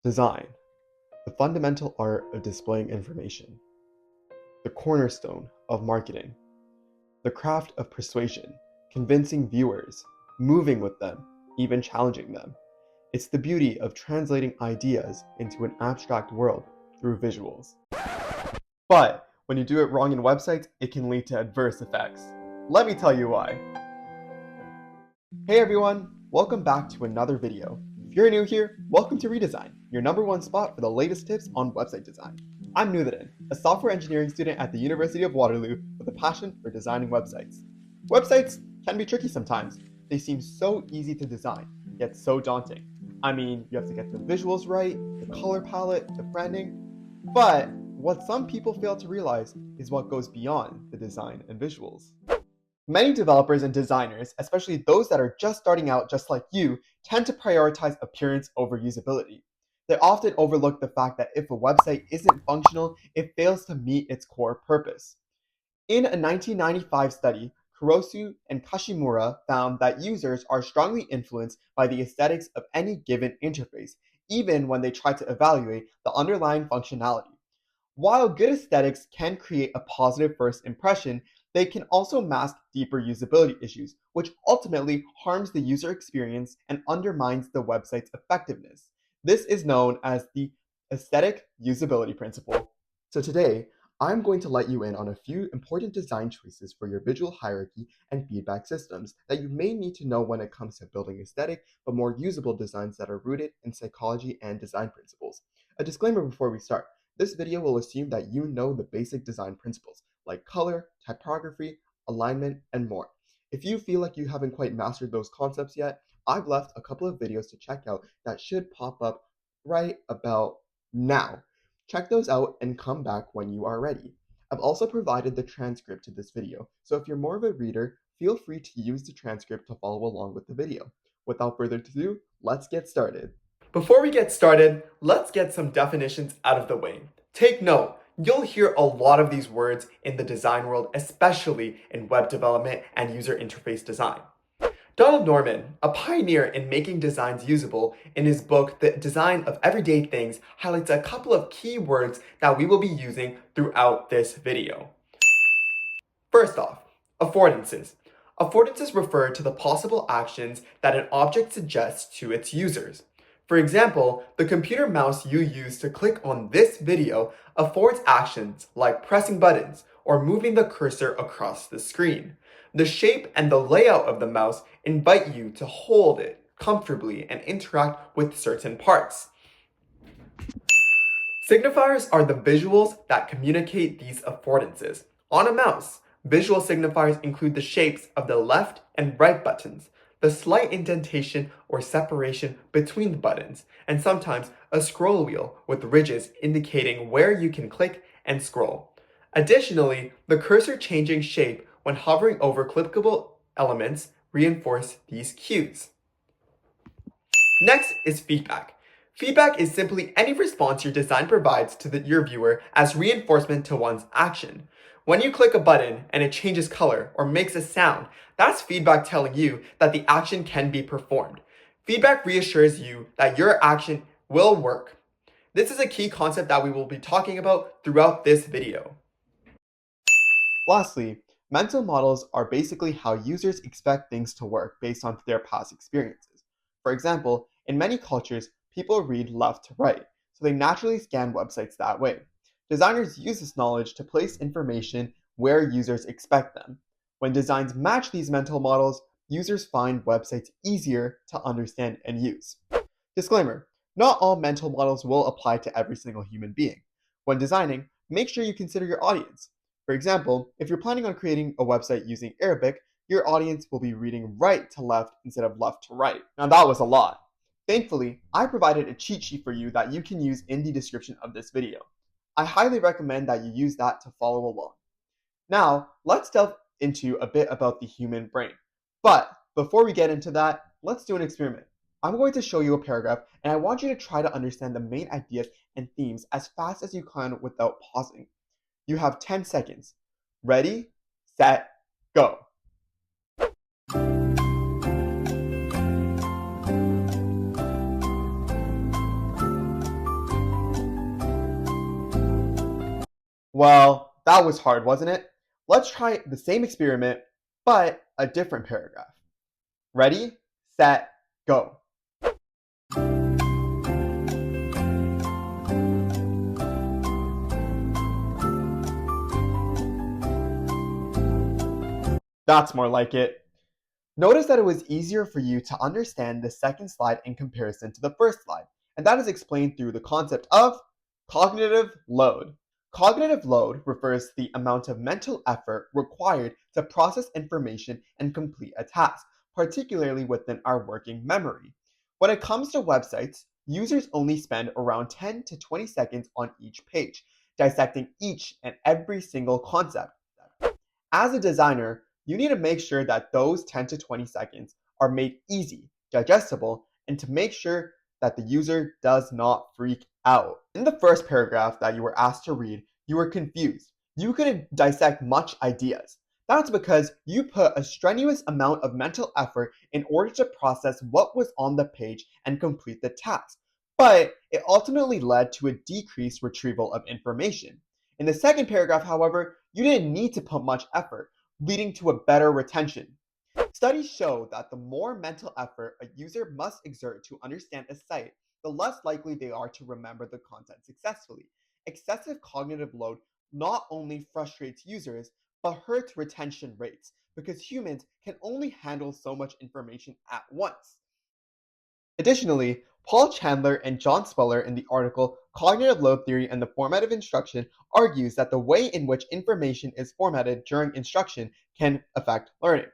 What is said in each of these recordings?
Design, the fundamental art of displaying information, the cornerstone of marketing, the craft of persuasion, convincing viewers, moving with them, even challenging them. It's the beauty of translating ideas into an abstract world through visuals. But when you do it wrong in websites, it can lead to adverse effects. Let me tell you why. Hey everyone, welcome back to another video. If you're new here, welcome to Redesign, your #1 spot for the latest tips on website design. I'm Nuthanan, a software engineering student at the University of Waterloo with a passion for designing websites. Websites can be tricky sometimes. They seem so easy to design, yet so daunting. I mean, you have to get the visuals right, the color palette, the branding. But what some people fail to realize is what goes beyond the design and visuals. Many developers and designers, especially those that are just starting out just like you, tend to prioritize appearance over usability. They often overlook the fact that if a website isn't functional, it fails to meet its core purpose. In a 1995 study, Kurosu and Kashimura found that users are strongly influenced by the aesthetics of any given interface, even when they try to evaluate the underlying functionality. While good aesthetics can create a positive first impression, they can also mask deeper usability issues, which ultimately harms the user experience and undermines the website's effectiveness. This is known as the aesthetic usability principle. So today, I'm going to let you in on a few important design choices for your visual hierarchy and feedback systems that you may need to know when it comes to building aesthetic but more usable designs that are rooted in psychology and design principles. A disclaimer before we start. This video will assume that you know the basic design principles, like color, typography, alignment, and more. If you feel like you haven't quite mastered those concepts yet, I've left a couple of videos to check out that should pop up right about now. Check those out and come back when you are ready. I've also provided the transcript to this video, so if you're more of a reader, feel free to use the transcript to follow along with the video. Without further ado, let's get started. Before we get started, let's get some definitions out of the way. Take note, you'll hear a lot of these words in the design world, especially in web development and user interface design. Donald Norman, a pioneer in making designs usable, in his book, The Design of Everyday Things, highlights a couple of key words that we will be using throughout this video. First off, affordances. Affordances refer to the possible actions that an object suggests to its users. For example, the computer mouse you use to click on this video affords actions like pressing buttons or moving the cursor across the screen. The shape and the layout of the mouse invite you to hold it comfortably and interact with certain parts. Signifiers are the visuals that communicate these affordances. On a mouse, visual signifiers include the shapes of the left and right buttons, the slight indentation or separation between the buttons, and sometimes a scroll wheel with ridges indicating where you can click and scroll. Additionally, the cursor changing shape when hovering over clickable elements reinforce these cues. Next is feedback. Feedback is simply any response your design provides to your viewer as reinforcement to one's action. When you click a button and it changes color or makes a sound, that's feedback telling you that the action can be performed. Feedback reassures you that your action will work. This is a key concept that we will be talking about throughout this video. Lastly, mental models are basically how users expect things to work based on their past experiences. For example, in many cultures, people read left to right, so they naturally scan websites that way. Designers use this knowledge to place information where users expect them. When designs match these mental models, users find websites easier to understand and use. Disclaimer: not all mental models will apply to every single human being. When designing, make sure you consider your audience. For example, if you're planning on creating a website using Arabic, your audience will be reading right to left instead of left to right. Now that was a lot. Thankfully, I provided a cheat sheet for you that you can use in the description of this video. I highly recommend that you use that to follow along. Now, let's delve into a bit about the human brain. But before we get into that, let's do an experiment. I'm going to show you a paragraph, and I want you to try to understand the main ideas and themes as fast as you can without pausing. You have 10 seconds. Ready, set, go. Well, that was hard, wasn't it? Let's try the same experiment, but a different paragraph. Ready, set, go. That's more like it. Notice that it was easier for you to understand the second slide in comparison to the first slide, and that is explained through the concept of cognitive load. Cognitive load refers to the amount of mental effort required to process information and complete a task, particularly within our working memory. When it comes to websites, users only spend around 10 to 20 seconds on each page, dissecting each and every single concept. As a designer, you need to make sure that those 10 to 20 seconds are made easy, digestible, and to make sure that the user does not freak out. In the first paragraph that you were asked to read, you were confused. You couldn't dissect much ideas. That's because you put a strenuous amount of mental effort in order to process what was on the page and complete the task. But it ultimately led to a decreased retrieval of information. In the second paragraph, however, you didn't need to put much effort, leading to a better retention. Studies show that the more mental effort a user must exert to understand a site, the less likely they are to remember the content successfully. Excessive cognitive load not only frustrates users, but hurts retention rates because humans can only handle so much information at once. Additionally, Paul Chandler and John Sweller in the article Cognitive Load Theory and the Format of Instruction argues that the way in which information is formatted during instruction can affect learning.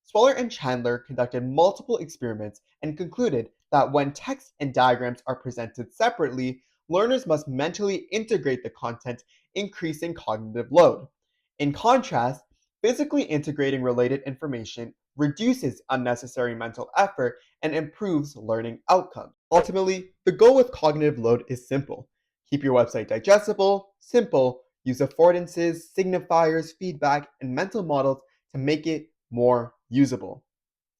Sweller and Chandler conducted multiple experiments and concluded that when text and diagrams are presented separately, learners must mentally integrate the content, increasing cognitive load. In contrast, physically integrating related information reduces unnecessary mental effort and improves learning outcomes. Ultimately, the goal with cognitive load is simple. Keep your website digestible, simple, use affordances, signifiers, feedback, and mental models to make it more usable.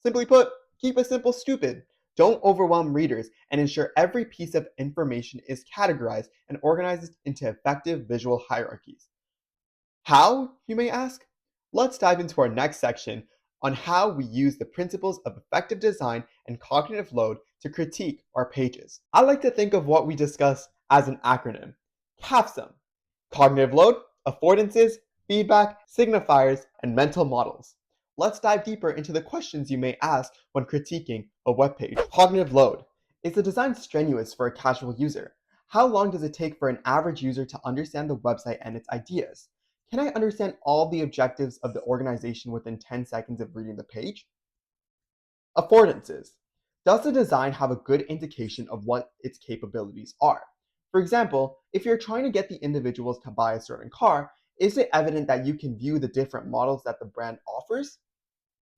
Simply put, keep it simple, stupid. Don't overwhelm readers and ensure every piece of information is categorized and organized into effective visual hierarchies. How, you may ask? Let's dive into our next section on how we use the principles of effective design and cognitive load to critique our pages. I like to think of what we discuss as an acronym: CAFSM: cognitive load, affordances, feedback, signifiers, and mental models. Let's dive deeper into the questions you may ask when critiquing a web page. Cognitive load. Is the design strenuous for a casual user? How long does it take for an average user to understand the website and its ideas? Can I understand all the objectives of the organization within 10 seconds of reading the page? Affordances. Does the design have a good indication of what its capabilities are? For example, if you're trying to get the individuals to buy a certain car, is it evident that you can view the different models that the brand offers?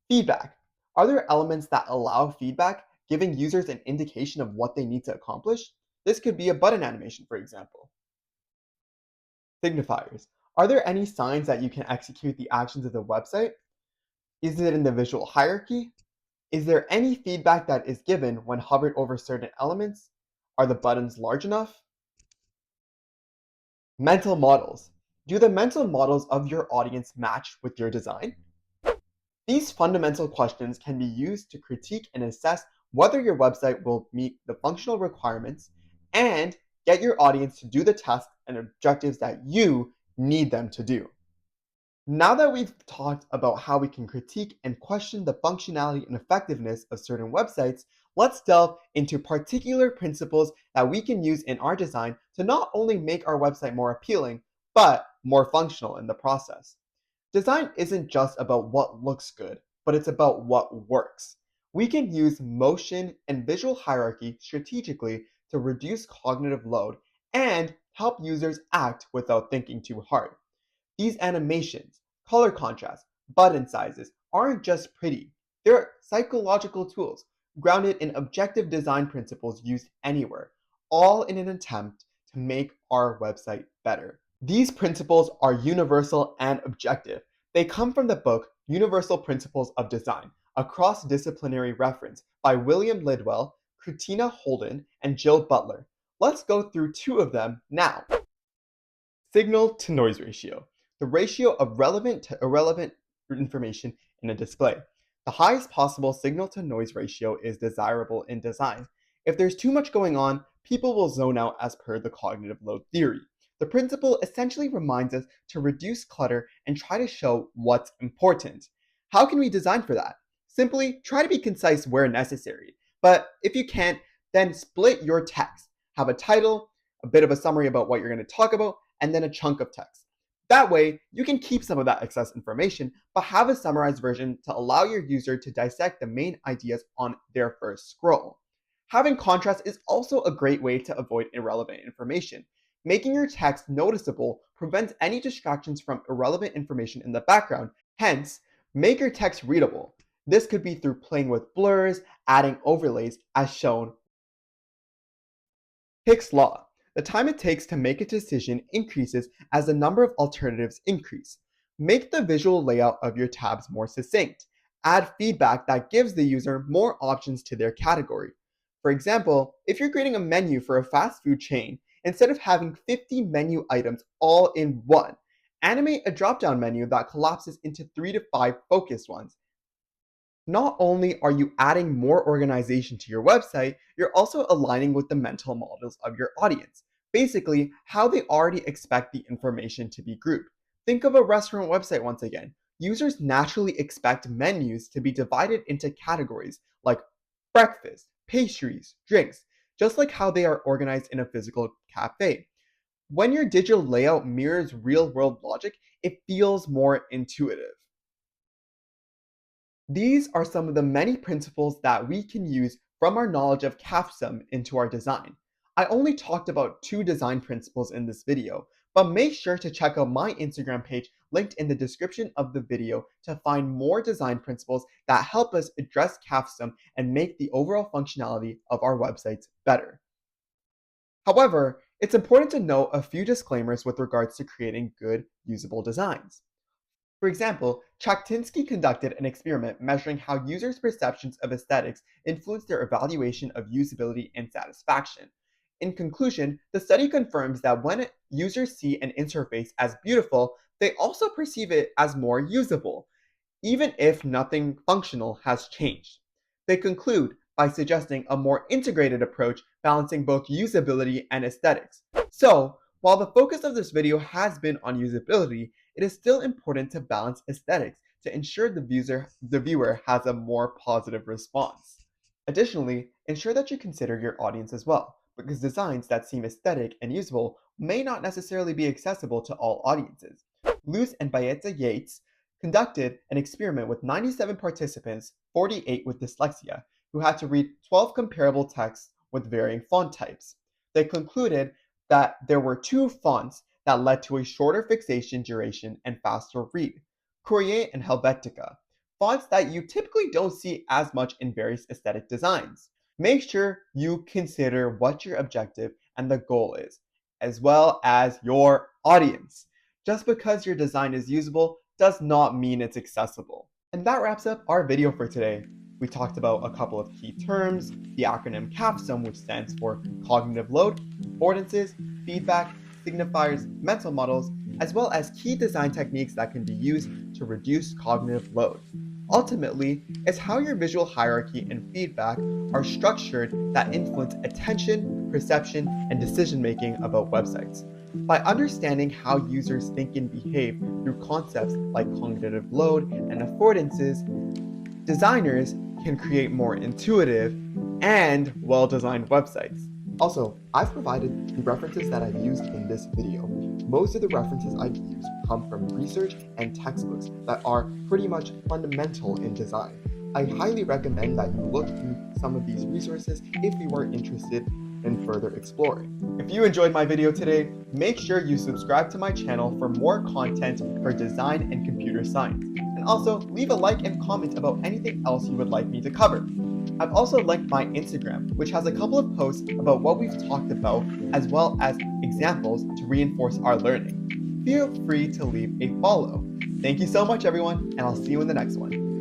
Feedback. Are there elements that allow feedback, giving users an indication of what they need to accomplish? This could be a button animation, for example. Signifiers. Are there any signs that you can execute the actions of the website? Is it in the visual hierarchy? Is there any feedback that is given when hovered over certain elements? Are the buttons large enough? Mental models. Do the mental models of your audience match with your design? These fundamental questions can be used to critique and assess whether your website will meet the functional requirements and get your audience to do the tasks and objectives that you need them to do. Now that we've talked about how we can critique and question the functionality and effectiveness of certain websites, let's delve into particular principles that we can use in our design to not only make our website more appealing, but more functional in the process. Design isn't just about what looks good, but it's about what works. We can use motion and visual hierarchy strategically to reduce cognitive load and help users act without thinking too hard. These animations, color contrast, button sizes aren't just pretty. They're psychological tools grounded in objective design principles used anywhere, all in an attempt to make our website better. These principles are universal and objective. They come from the book Universal Principles of Design, a cross-disciplinary reference by William Lidwell, Christina Holden, and Jill Butler. Let's go through two of them now. Signal-to-noise ratio, the ratio of relevant to irrelevant information in a display. The highest possible signal-to-noise ratio is desirable in design. If there's too much going on, people will zone out as per the cognitive load theory. The principle essentially reminds us to reduce clutter and try to show what's important. How can we design for that? Simply try to be concise where necessary. But if you can't, then split your text. Have a title, a bit of a summary about what you're going to talk about, and then a chunk of text. That way, you can keep some of that excess information, but have a summarized version to allow your user to dissect the main ideas on their first scroll. Having contrast is also a great way to avoid irrelevant information. Making your text noticeable prevents any distractions from irrelevant information in the background. Hence, make your text readable. This could be through playing with blurs, adding overlays, as shown. Hicks' law. The time it takes to make a decision increases as the number of alternatives increase. Make the visual layout of your tabs more succinct. Add feedback that gives the user more options to their category. For example, if you're creating a menu for a fast food chain, instead of having 50 menu items all in one, animate a drop-down menu that collapses into 3 to 5 focused ones. Not only are you adding more organization to your website, you're also aligning with the mental models of your audience. Basically, how they already expect the information to be grouped. Think of a restaurant website once again. Users naturally expect menus to be divided into categories like breakfast, pastries, drinks, just like how they are organized in a physical cafe. When your digital layout mirrors real-world logic, it feels more intuitive. These are some of the many principles that we can use from our knowledge of CAFSUM into our design. I only talked about 2 design principles in this video, but make sure to check out my Instagram page linked in the description of the video to find more design principles that help us address CAFSUM and make the overall functionality of our websites better. However, it's important to note a few disclaimers with regards to creating good, usable designs. For example, Chaktinsky conducted an experiment measuring how users' perceptions of aesthetics influence their evaluation of usability and satisfaction. In conclusion, the study confirms that when users see an interface as beautiful, they also perceive it as more usable, even if nothing functional has changed. They conclude by suggesting a more integrated approach balancing both usability and aesthetics. So, while the focus of this video has been on usability, it is still important to balance aesthetics to ensure the viewer has a more positive response. Additionally, ensure that you consider your audience as well, because designs that seem aesthetic and usable may not necessarily be accessible to all audiences. Luce and Baeta Yates conducted an experiment with 97 participants, 48 with dyslexia, who had to read 12 comparable texts with varying font types. They concluded that there were 2 fonts that led to a shorter fixation duration and faster read, Courier and Helvetica, fonts that you typically don't see as much in various aesthetic designs. Make sure you consider what your objective and the goal is, as well as your audience. Just because your design is usable does not mean it's accessible. And that wraps up our video for today. We talked about a couple of key terms, the acronym CAFSUM, which stands for cognitive load, affordances, feedback, signifiers, mental models, as well as key design techniques that can be used to reduce cognitive load. Ultimately, it's how your visual hierarchy and feedback are structured that influence attention, perception, and decision-making about websites. By understanding how users think and behave through concepts like cognitive load and affordances, designers can create more intuitive and well-designed websites. Also, I've provided the references that I've used in this video. Most of the references I've used come from research and textbooks that are pretty much fundamental in design. I highly recommend that you look through some of these resources if you are interested in further exploring. If you enjoyed my video today, make sure you subscribe to my channel for more content for design and computer science. And also, leave a like and comment about anything else you would like me to cover. I've also linked my Instagram, which has a couple of posts about what we've talked about, as well as examples to reinforce our learning. Feel free to leave a follow. Thank you so much, everyone, and I'll see you in the next one.